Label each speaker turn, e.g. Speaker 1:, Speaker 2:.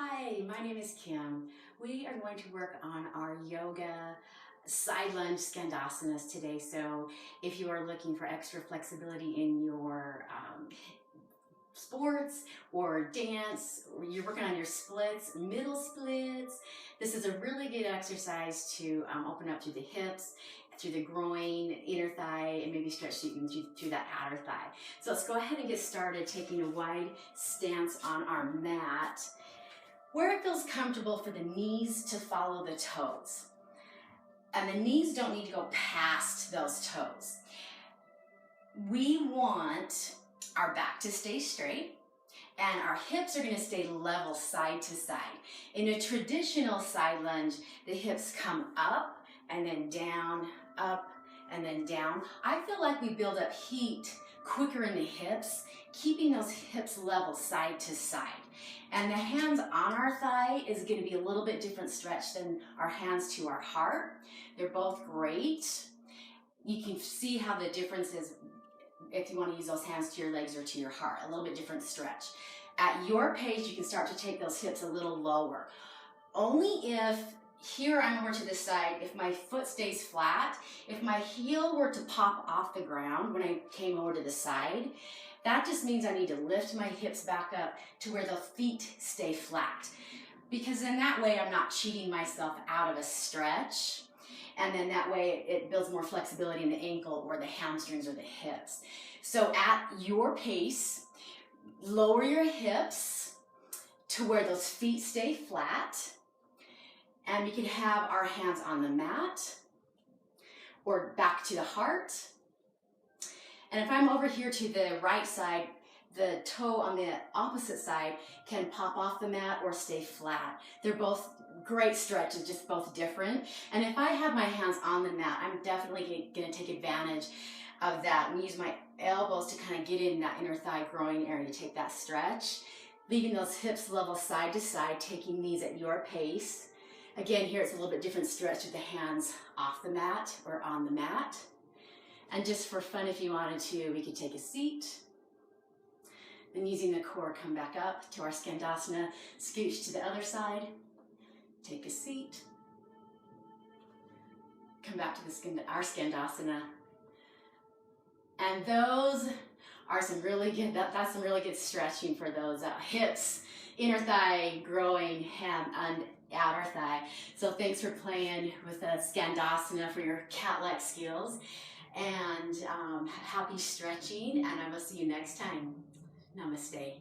Speaker 1: Hi, my name is Kim. We are going to work on our yoga side lunge Skandasanas today. So if you are looking for extra flexibility in your sports or dance, or you're working on your splits, middle splits, this is a really good exercise to open up through the hips, through the groin, inner thigh, and maybe stretch through that outer thigh. So let's go ahead and get started taking a wide stance on our mat, where it feels comfortable for the knees to follow the toes. And the knees don't need to go past those toes. We want our back to stay straight and our hips are going to stay level side to side. In a traditional side lunge, the hips come up and then down, up and then down. I feel like we build up heat quicker in the hips, keeping those hips level side to side. And the hands on our thigh is going to be a little bit different stretch than our hands to our heart. They're both great. You can see how the difference is if you want to use those hands to your legs or to your heart, a little bit different stretch. At your pace, you can start to take those hips a little lower. Only if, here I'm over to this side, if my foot stays flat, if my heel were to pop off the ground when I came over to the side, that just means I need to lift my hips back up to where the feet stay flat. Because in that way, I'm not cheating myself out of a stretch. And then that way, it builds more flexibility in the ankle or the hamstrings or the hips. So at your pace, lower your hips to where those feet stay flat. And we can have our hands on the mat or back to the heart. And if I'm over here to the right side, the toe on the opposite side can pop off the mat or stay flat. They're both great stretches, just both different. And if I have my hands on the mat, I'm definitely going to take advantage of that and use my elbows to kind of get in that inner thigh groin area to take that stretch, leaving those hips level side to side, taking these at your pace. Again, here it's a little bit different stretch with the hands off the mat or on the mat. And just for fun, if you wanted to, we could take a seat. Then using the core, come back up to our Skandasana, scooch to the other side, take a seat, come back to our Skandasana. And those are some really good, that's some really good stretching for those hips, inner thigh, groin, ham, and outer thigh. So thanks for playing with the Skandasana for your cat-like skills. And happy stretching, and I will see you next time. Namaste.